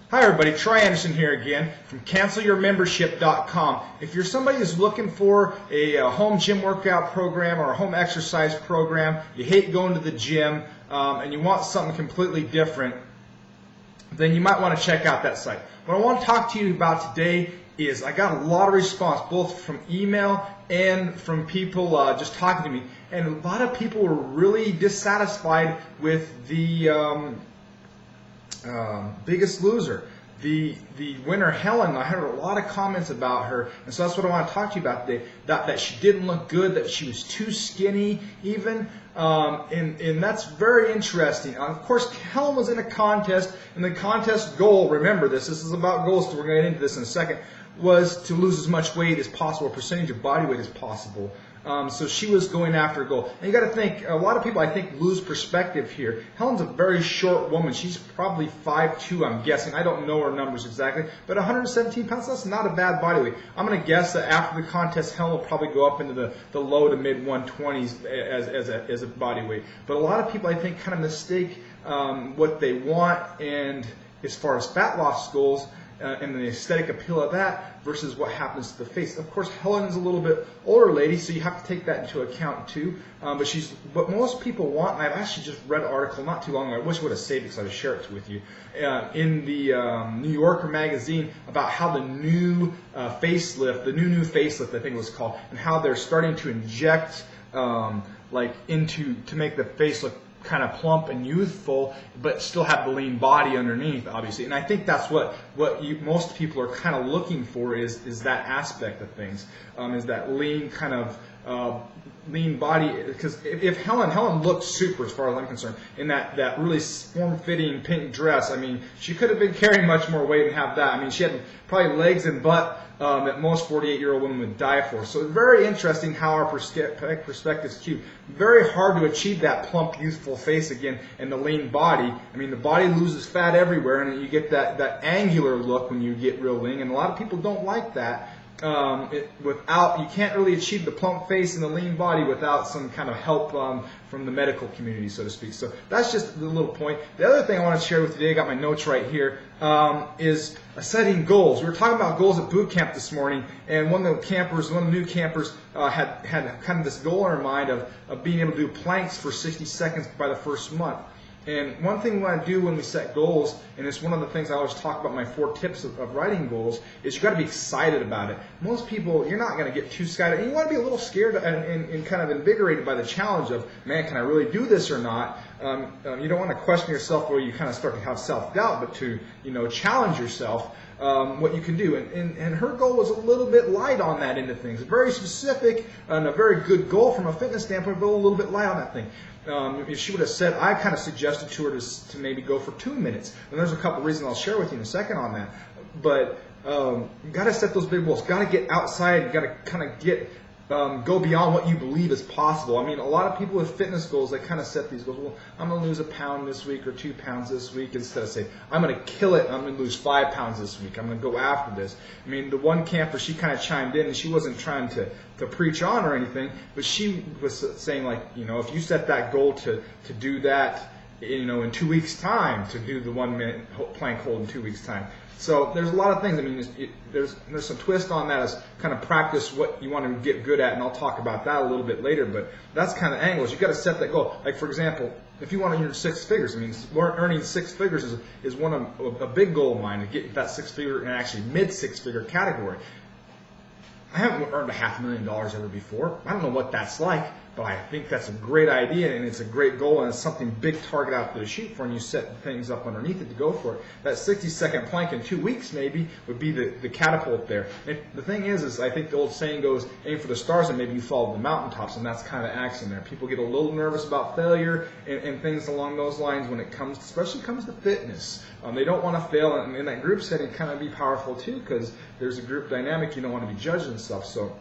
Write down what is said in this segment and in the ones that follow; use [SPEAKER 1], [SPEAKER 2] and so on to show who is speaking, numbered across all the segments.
[SPEAKER 1] Hi everybody, Troy Anderson here again from cancelyourmembership.com. If you're somebody who's looking for a home gym workout program or a home exercise program, you hate going to the gym, and you want something completely different, then you might want to check out that site. What I want to talk to you about today is I got a lot of response, both from email and from people just talking to me, and a lot of people were really dissatisfied with the Biggest Loser, the winner Helen. I heard a lot of comments about her, and so that's what I want to talk to you about today. That she didn't look good, that she was too skinny, even, and that's very interesting. Of course, Helen was in a contest, and the contest goal, remember this is about goals, so we're going to get into this in a second, was to lose as much weight as possible, percentage of body weight as possible. So she was going after a goal. And you got to think, a lot of people, I think, lose perspective here. Helen's a very short woman. She's probably 5'2", I'm guessing. I don't know her numbers exactly. But 117 pounds, that's not a bad body weight. I'm going to guess that after the contest, Helen will probably go up into the low to mid 120s as a body weight. But a lot of people, I think, kind of mistake what they want, and as far as fat loss goals, and the aesthetic appeal of that versus what happens to the face. Of course, Helen is a little bit older lady, so you have to take that into account too. But she's what most people want, and I've actually just read an article not too long ago. I wish I would have saved it because I would share it with you. In the New Yorker magazine about how the new facelift, the new facelift, I think it was called, and how they're starting to inject to make the face look kind of plump and youthful, but still have the lean body underneath, obviously. And I think that's what most people are kind of looking for is that aspect of things, is that lean kind of lean body. Because if Helen looked super, as far as I'm concerned, in that really form-fitting pink dress. I mean, she could have been carrying much more weight and have that. I mean, she had probably legs and butt that most 48-year-old women would die for. So it's very interesting how our perspectives cue. Very hard to achieve that plump, youthful face again and the lean body. I mean, the body loses fat everywhere, and you get that angular look when you get real lean, and a lot of people don't like that. You can't really achieve the plump face and the lean body without some kind of help from the medical community, so to speak. So that's just the little point. The other thing I want to share with you today, I got my notes right here, is setting goals. We were talking about goals at boot camp this morning, and one of the new campers had kind of this goal in her mind of being able to do planks for 60 seconds by the first month. And one thing we want to do when we set goals, and it's one of the things I always talk about, my 4 tips of writing goals, is you got to be excited about it. Most people, you're not going to get too excited, and you want to be a little scared and kind of invigorated by the challenge of, man, can I really do this or not? You don't want to question yourself where you kind of start to have self-doubt, but to challenge yourself. What you can do, and her goal was a little bit light on that end of things. Very specific and a very good goal from a fitness standpoint, but a little bit light on that thing. If she would have said, I kind of suggested to her to maybe go for 2 minutes. And there's a couple reasons I'll share with you in a second on that. But you got to set those big goals. Got to get outside. You got to kind of go beyond what you believe is possible. I mean, a lot of people with fitness goals, they kind of set these goals. Well, I'm going to lose 1 pound this week or 2 pounds this week, instead of saying, I'm going to kill it, I'm going to lose 5 pounds this week, I'm going to go after this. I mean, the one camper, she kind of chimed in, and she wasn't trying to preach on or anything, but she was saying, like, if you set that goal to do that, in 2 weeks' time, to do the 1 minute plank hold in 2 weeks' time. So there's a lot of things. I mean, there's some twist on that as kind of practice what you want to get good at, and I'll talk about that a little bit later. But that's kind of angles. You've got to set that goal. Like, for example, if you want to earn 6 figures, I mean, earning 6 figures is a big goal of mine, to get that 6-figure and actually mid-6-figure category. I haven't earned $500,000 ever before. I don't know what that's like, but I think that's a great idea, and it's a great goal, and it's something big target out there to shoot for, and you set things up underneath it to go for it. That 60-second plank in 2 weeks maybe would be the catapult there. And the thing is I think the old saying goes, aim for the stars and maybe you follow the mountaintops, and that's kind of action there. People get a little nervous about failure and things along those lines when it comes, especially comes to fitness. They don't want to fail, and in that group setting kind of be powerful too, because there's a group dynamic, you don't want to be judged and stuff. So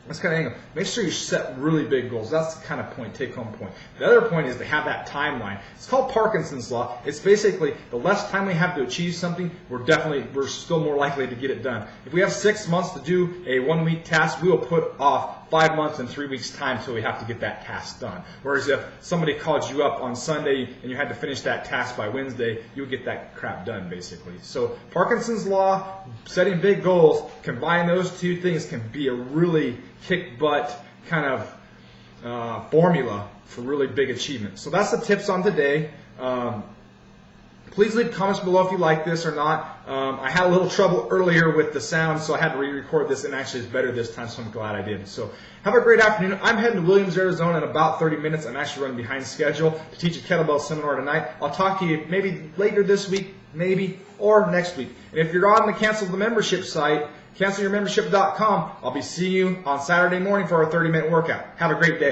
[SPEAKER 1] that's kind of angle. Make sure you set really big goals. That's the kind of point, take-home point. The other point is to have that timeline. It's called Parkinson's Law. It's basically the less time we have to achieve something, we're still more likely to get it done. If we have 6 months to do a 1-week task, we will put off 5 months and 3 weeks time till we have to get that task done. Whereas if somebody called you up on Sunday and you had to finish that task by Wednesday, you would get that crap done basically. So Parkinson's law, setting big goals, combine those two things can be a really kick butt kind of formula for really big achievements. So that's the tips on today. Please leave comments below if you like this or not. I had a little trouble earlier with the sound, so I had to re-record this, and actually it's better this time, so I'm glad I did. So have a great afternoon. I'm heading to Williams, Arizona in about 30 minutes. I'm actually running behind schedule to teach a kettlebell seminar tonight. I'll talk to you maybe later this week, maybe, or next week. And if you're on the Cancel the Membership site, cancelyourmembership.com, I'll be seeing you on Saturday morning for our 30-minute workout. Have a great day.